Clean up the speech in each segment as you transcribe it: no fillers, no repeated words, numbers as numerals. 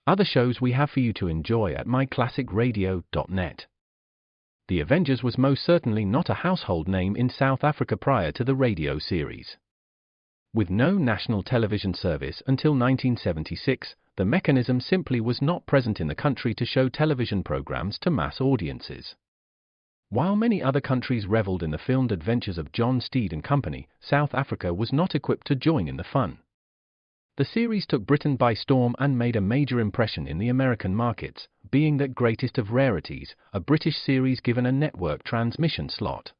other shows we have for you to enjoy at myclassicradio.net. The Avengers was most certainly not a household name in South Africa prior to the radio series. With no national television service until 1976, the mechanism simply was not present in the country to show television programs to mass audiences. While many other countries reveled in the filmed adventures of John Steed and Company, South Africa was not equipped to join in the fun. The series took Britain by storm and made a major impression in the American markets, being that greatest of rarities, a British series given a network transmission slot.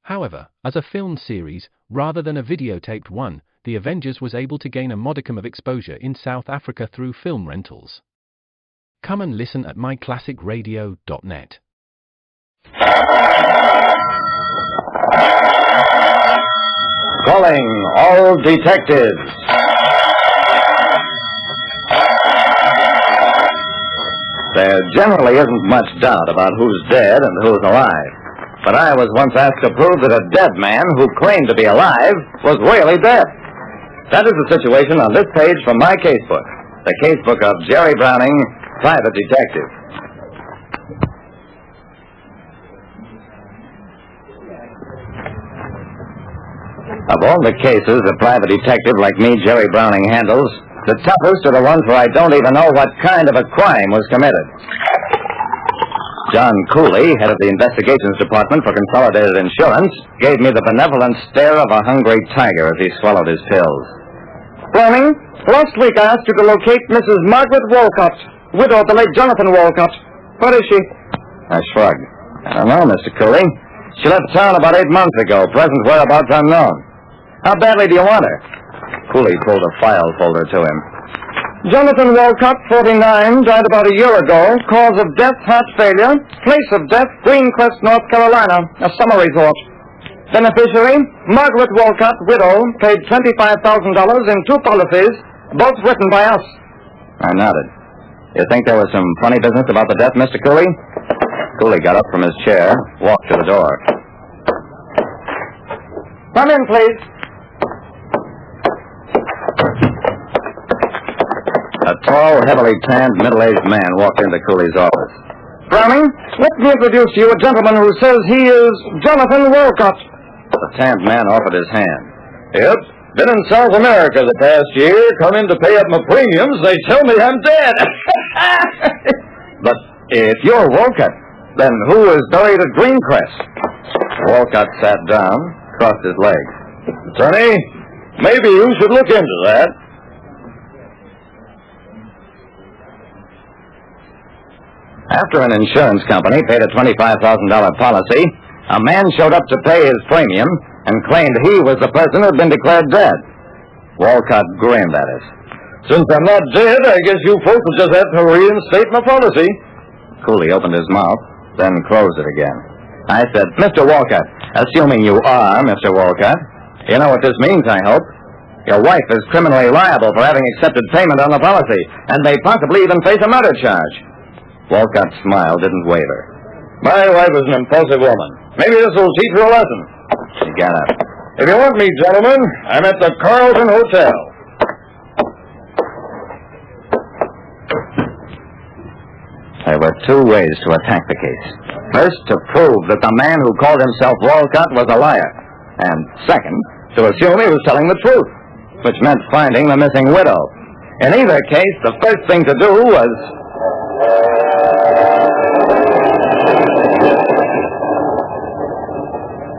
However, as a film series, rather than a videotaped one, The Avengers was able to gain a modicum of exposure in South Africa through film rentals. Come and listen at myclassicradio.net. Calling all detectives. There generally isn't much doubt about who's dead and who's alive. But I was once asked to prove that a dead man who claimed to be alive was really dead. That is the situation on this page from my casebook. The casebook of Jerry Browning, private detective. Of all the cases a private detective like me, Jerry Browning, handles, the toughest are the ones where I don't even know what kind of a crime was committed. John Cooley, head of the investigations department for Consolidated Insurance, gave me the benevolent stare of a hungry tiger as he swallowed his pills. Browning, last week I asked you to locate Mrs. Margaret Walcott, widow of the late Jonathan Walcott. Where is she? I shrugged. I don't know, Mr. Cooley. She left town about 8 months ago, present whereabouts unknown. How badly do you want her? Cooley pulled a file folder to him. Jonathan Walcott, 49, died about a year ago. Cause of death, heart failure. Place of death, Greencrest, North Carolina, a summer resort. Beneficiary, Margaret Walcott, widow, paid $25,000 in 2 policies, both written by us. I nodded. You think there was some funny business about the death, Mr. Cooley? Cooley got up from his chair, walked to the door. Come in, please. A tall, heavily tanned, middle-aged man walked into Cooley's office. Browning, let me introduce to you a gentleman who says he is Jonathan Walcott. The tanned man offered his hand. Yep, been in South America the past year. Come in to pay up my premiums. They tell me I'm dead. But if you're Walcott, then who is buried at Greencrest? Walcott sat down, crossed his legs. Attorney, maybe you should look into that. After an insurance company paid a $25,000 policy, a man showed up to pay his premium and claimed he was the person who had been declared dead. Walcott grinned at us. Since I'm not dead, I guess you folks will just have to reinstate my policy. Cooley opened his mouth, then closed it again. I said, Mr. Walcott, assuming you are Mr. Walcott, you know what this means, I hope. Your wife is criminally liable for having accepted payment on the policy, and may possibly even face a murder charge. Walcott's smile didn't waver. My wife is an impulsive woman. Maybe this will teach her a lesson. He got up. If you want me, gentlemen, I'm at the Carlton Hotel. There were 2 ways to attack the case. First, to prove that the man who called himself Walcott was a liar. And second, to assume he was telling the truth, which meant finding the missing widow. In either case, the first thing to do was...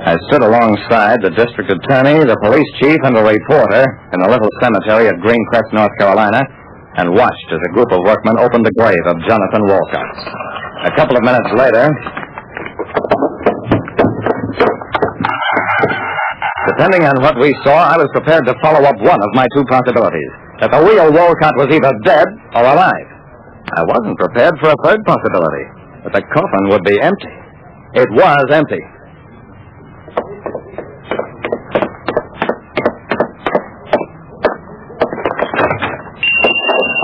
I stood alongside the district attorney, the police chief, and a reporter in the little cemetery at Greencrest, North Carolina, and watched as a group of workmen opened the grave of Jonathan Walcott. A couple of minutes later, depending on what we saw, I was prepared to follow up one of my 2 possibilities, that the real Walcott was either dead or alive. I wasn't prepared for a third possibility, that the coffin would be empty. It was empty.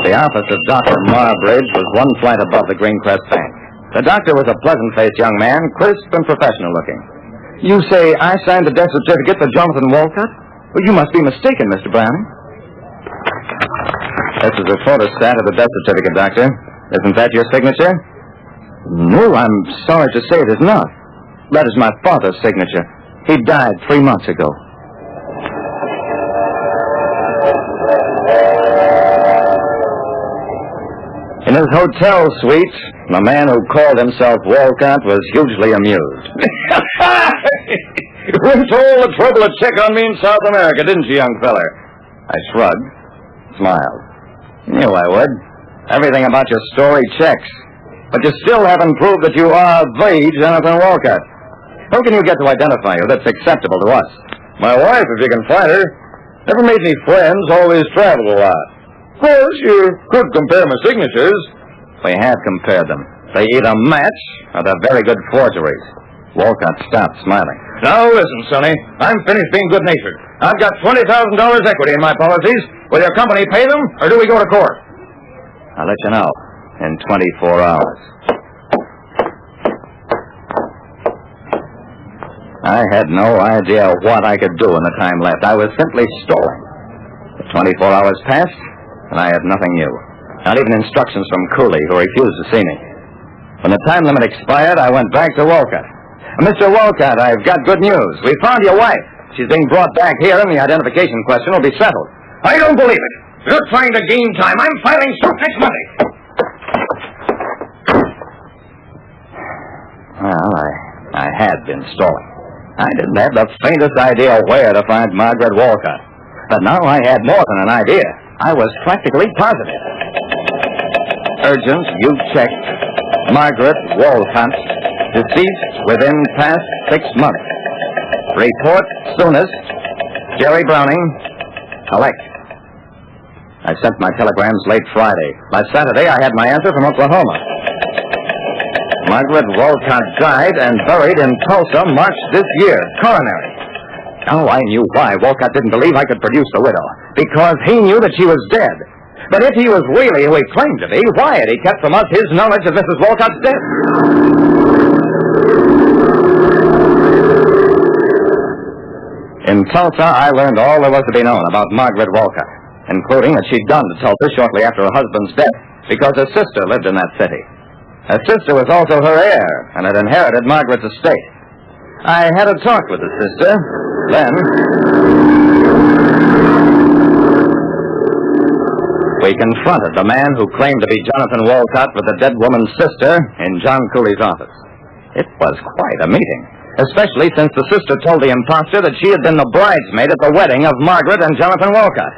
The office of Dr. Marbridge was 1 flight above the Greencrest Bank. The doctor was a pleasant-faced young man, crisp and professional-looking. You say I signed the death certificate for Jonathan Walcott? Well, you must be mistaken, Mr. Browning. This is a photostat of the death certificate, Doctor. Isn't that your signature? No, I'm sorry to say it is not. That is my father's signature. He died 3 months ago. In his hotel suite, the man who called himself Walcott was hugely amused. You went to all the trouble to check on me in South America, didn't you, young feller? I shrugged, smiled. Knew I would. Everything about your story checks. But you still haven't proved that you are the Jonathan Walcott. Who can you get to identify you that's acceptable to us? My wife, if you can find her. Never made any friends, always traveled a lot. Of course, you could compare my signatures. We have compared them. They either match or they're very good forgeries. Walcott stopped smiling. Now listen, Sonny. I'm finished being good-natured. I've got $20,000 equity in my policies. Will your company pay them, or do we go to court? I'll let you know in 24 hours. I had no idea what I could do in the time left. I was simply stalling. The 24 hours passed, and I had nothing new. Not even instructions from Cooley, who refused to see me. When the time limit expired, I went back to Walcott. Mr. Walcott, I've got good news. We found your wife. She's being brought back here, and the identification question will be settled. I don't believe it. You're trying to gain time. I'm filing suit next Monday. Well, I had been stalling. I didn't have the faintest idea where to find Margaret Walcott. But now I had more than an idea. I was practically positive. Urgent, you checked. Margaret Walcott, deceased within past 6 months. Report soonest. Jerry Browning, collect. I sent my telegrams late Friday. By Saturday, I had my answer from Oklahoma. Margaret Walcott died and buried in Tulsa March this year, coronary. Now I knew why Walcott didn't believe I could produce the widow. Because he knew that she was dead. But if he was really who he claimed to be, why had he kept from us his knowledge of Mrs. Walcott's death? In Tulsa, I learned all there was to be known about Margaret Walcott, including that she'd gone to Tulsa shortly after her husband's death because her sister lived in that city. Her sister was also her heir and had inherited Margaret's estate. I had a talk with the sister. Then we confronted the man who claimed to be Jonathan Walcott with the dead woman's sister in John Cooley's office. It was quite a meeting, especially since the sister told the imposter that she had been the bridesmaid at the wedding of Margaret and Jonathan Walcott.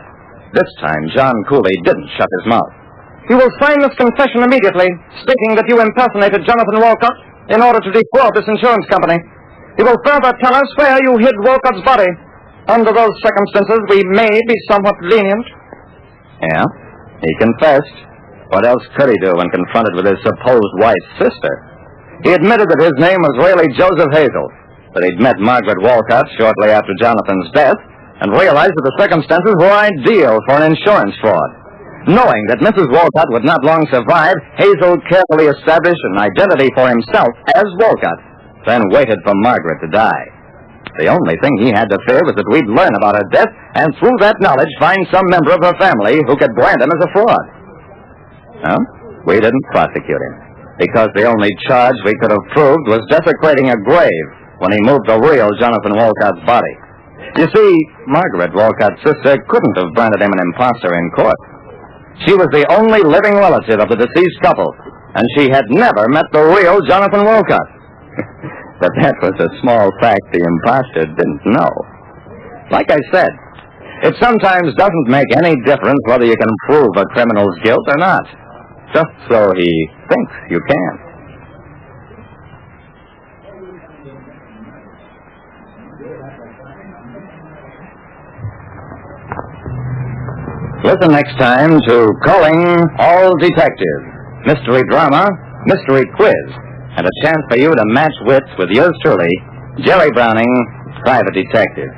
This time, John Cooley didn't shut his mouth. You will sign this confession immediately, stating that you impersonated Jonathan Walcott in order to defraud this insurance company. You will further tell us where you hid Walcott's body. Under those circumstances, we may be somewhat lenient. Yeah, he confessed. What else could he do when confronted with his supposed wife's sister? He admitted that his name was really Joseph Hazel, that he'd met Margaret Walcott shortly after Jonathan's death, and realized that the circumstances were ideal for an insurance fraud. Knowing that Mrs. Walcott would not long survive, Hazel carefully established an identity for himself as Walcott, then waited for Margaret to die. The only thing he had to fear was that we'd learn about her death, and through that knowledge find some member of her family who could brand him as a fraud. Well, we didn't prosecute him, because the only charge we could have proved was desecrating a grave when he moved the real Jonathan Walcott's body. You see, Margaret Walcott's sister couldn't have branded him an imposter in court. She was the only living relative of the deceased couple, and she had never met the real Jonathan Walcott. But that was a small fact the imposter didn't know. Like I said, it sometimes doesn't make any difference whether you can prove a criminal's guilt or not, just so he thinks you can. Listen next time to Calling All Detectives, mystery drama, mystery quiz, and a chance for you to match wits with yours truly, Jerry Browning, private detective.